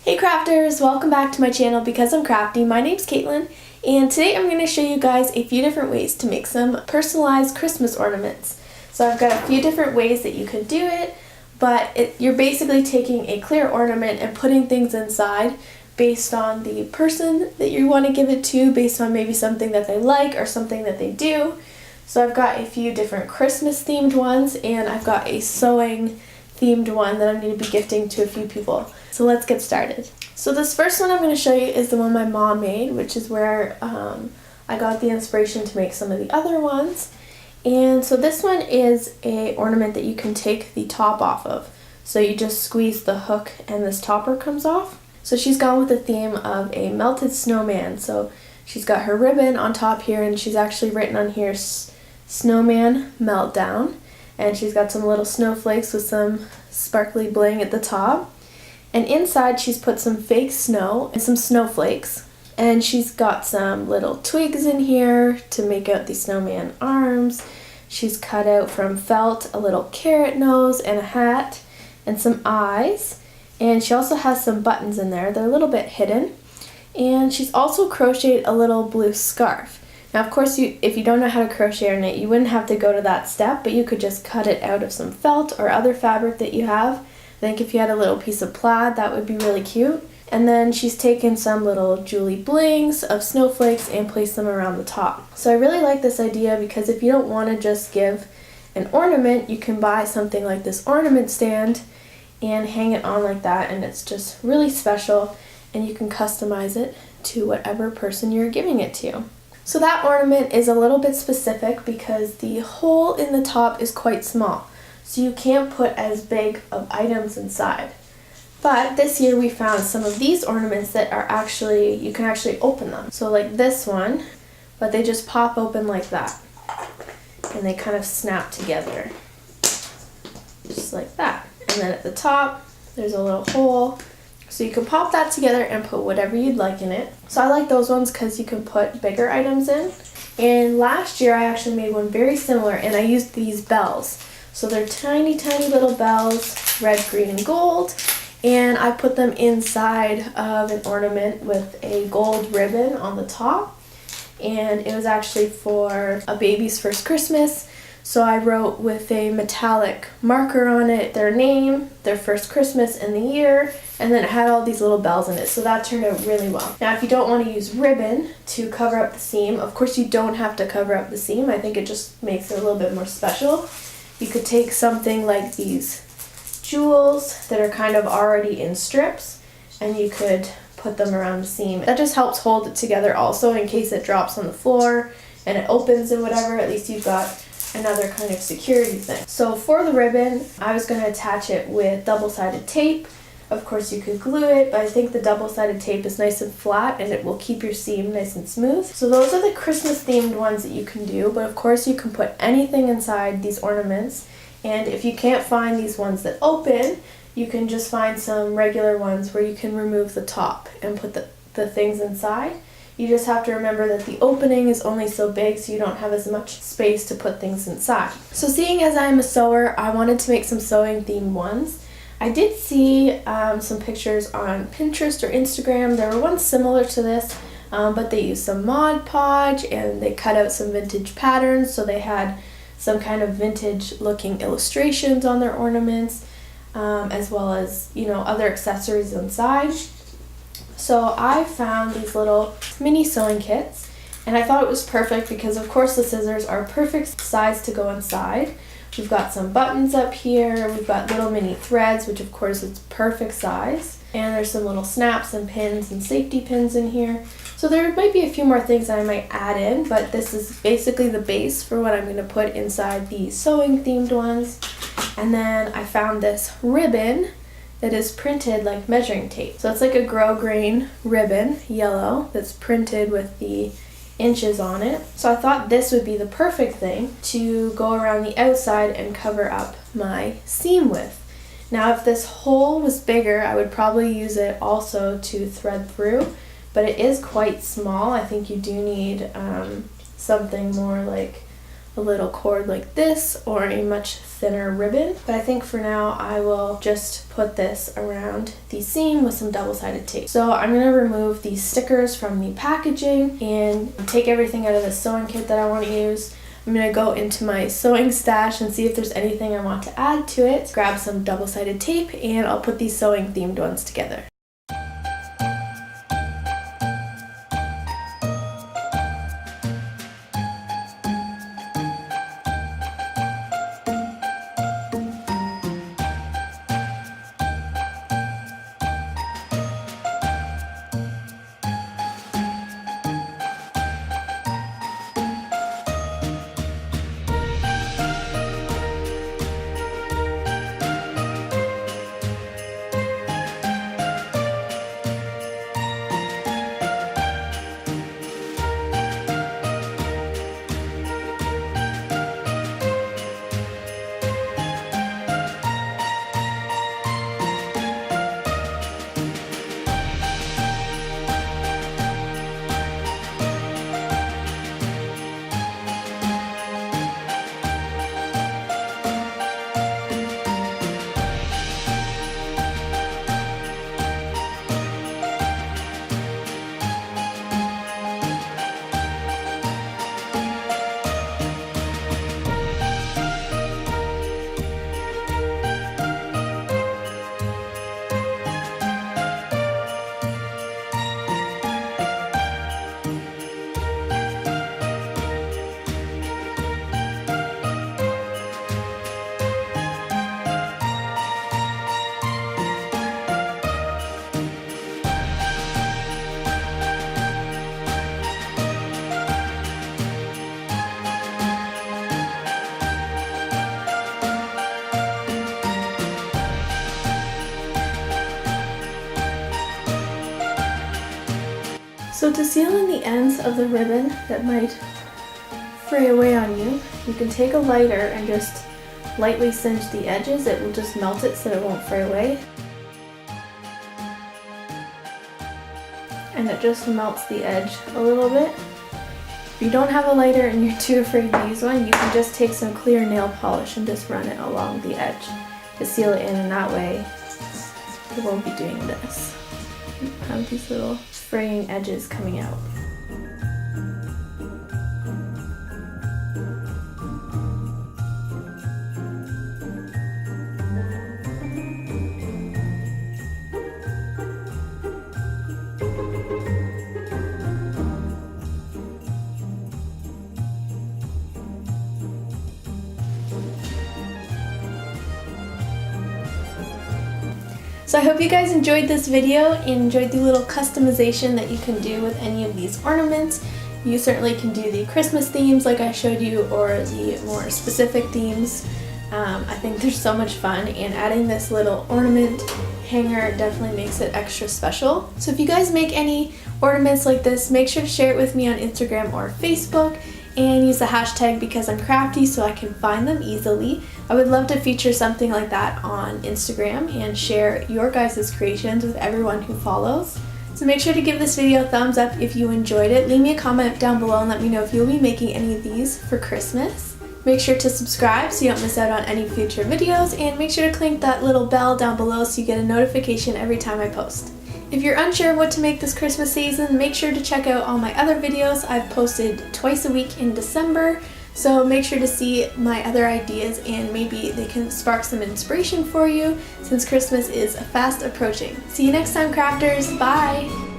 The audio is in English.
Hey crafters, welcome back to my channel Because I'm Crafty. My name's Katelyn, and today I'm going to show you guys a few different ways to make some personalized Christmas ornaments. So I've got a few different ways that you can do it, but you're basically taking a clear ornament and putting things inside based on the person that you want to give it to, based on maybe something that they like or something that they do. So I've got a few different Christmas themed ones, and I've got a sewing themed one that I'm going to be gifting to a few people. So let's get started. So this first one I'm going to show you is the one my mom made, which is where I got the inspiration to make some of the other ones. And so this one is a ornament that you can take the top off of. So you just squeeze the hook and this topper comes off. So she's gone with the theme of a melted snowman. So she's got her ribbon on top here, and she's actually written on here Snowman Meltdown. And she's got some little snowflakes with some sparkly bling at the top. And inside she's put some fake snow and some snowflakes. And she's got some little twigs in here to make out the snowman arms. She's cut out from felt a little carrot nose and a hat and some eyes. And she also has some buttons in there. They're a little bit hidden. And she's also crocheted a little blue scarf. Now, of course, if you don't know how to crochet or knit, you wouldn't have to go to that step, but you could just cut it out of some felt or other fabric that you have. I think if you had a little piece of plaid, that would be really cute. And then she's taken some little Julie blings of snowflakes and placed them around the top. So I really like this idea because if you don't want to just give an ornament, you can buy something like this ornament stand and hang it on like that, and it's just really special, and you can customize it to whatever person you're giving it to. So that ornament is a little bit specific because the hole in the top is quite small. So you can't put as big of items inside. But this year we found some of these ornaments that are actually, you can actually open them. So like this one, but they just pop open like that. And they kind of snap together. Just like that. And then at the top, there's a little hole. So you can pop that together and put whatever you'd like in it. So I like those ones because you can put bigger items in. And last year I actually made one very similar, and I used these bells. So they're tiny, tiny little bells, red, green, and gold. And I put them inside of an ornament with a gold ribbon on the top. And it was actually for a baby's first Christmas. So I wrote with a metallic marker on it their name, their first Christmas, and the year, and then it had all these little bells in it, so that turned out really well. Now if you don't want to use ribbon to cover up the seam, of course you don't have to cover up the seam. I think it just makes it a little bit more special. You could take something like these jewels that are kind of already in strips, and you could put them around the seam. That just helps hold it together also in case it drops on the floor and it opens and whatever, at least you've got another kind of security thing. So for the ribbon, I was going to attach it with double-sided tape. Of course you could glue it, but I think the double-sided tape is nice and flat and it will keep your seam nice and smooth. So those are the Christmas themed ones that you can do, but of course you can put anything inside these ornaments. And if you can't find these ones that open, you can just find some regular ones where you can remove the top and put the things inside. You just have to remember that the opening is only so big, so you don't have as much space to put things inside. So seeing as I'm a sewer, I wanted to make some sewing themed ones. I did see some pictures on Pinterest or Instagram. There were ones similar to this, but they used some Mod Podge and they cut out some vintage patterns, so they had some kind of vintage looking illustrations on their ornaments, as well as, you know, other accessories inside. So I found these little mini sewing kits, and I thought it was perfect because of course the scissors are perfect size to go inside. We've got some buttons up here, we've got little mini threads, which of course is perfect size, and there's some little snaps and pins and safety pins in here. So there might be a few more things that I might add in, but this is basically the base for what I'm going to put inside these sewing themed ones. And then I found this ribbon that is printed like measuring tape. So it's like a grosgrain ribbon, yellow, that's printed with the inches on it. So I thought this would be the perfect thing to go around the outside and cover up my seam with. Now if this hole was bigger, I would probably use it also to thread through, but it is quite small. I think you do need something more like a little cord like this or a much thinner ribbon. But I think for now I will just put this around the seam with some double-sided tape. So I'm going to remove these stickers from the packaging and take everything out of the sewing kit that I want to use. I'm going to go into my sewing stash and see if there's anything I want to add to it. Grab some double-sided tape and I'll put these sewing themed ones together. So to seal in the ends of the ribbon that might fray away on you, you can take a lighter and just lightly singe the edges. It will just melt it so it won't fray away. And it just melts the edge a little bit. If you don't have a lighter and you're too afraid to use one, you can just take some clear nail polish and just run it along the edge to seal it in, and that way it won't be doing this. You have these little fraying edges coming out. So I hope you guys enjoyed this video and enjoyed the little customization that you can do with any of these ornaments. You certainly can do the Christmas themes like I showed you, or the more specific themes. I think they're so much fun, and adding this little ornament hanger definitely makes it extra special. So if you guys make any ornaments like this, make sure to share it with me on Instagram or Facebook, and use the hashtag #BecauseI'mCrafty so I can find them easily. I would love to feature something like that on Instagram and share your guys' creations with everyone who follows. So make sure to give this video a thumbs up if you enjoyed it. Leave me a comment down below and let me know if you'll be making any of these for Christmas. Make sure to subscribe so you don't miss out on any future videos, and make sure to click that little bell down below so you get a notification every time I post. If you're unsure of what to make this Christmas season, make sure to check out all my other videos. I've posted twice a week in December, so make sure to see my other ideas and maybe they can spark some inspiration for you since Christmas is fast approaching. See you next time, crafters. Bye!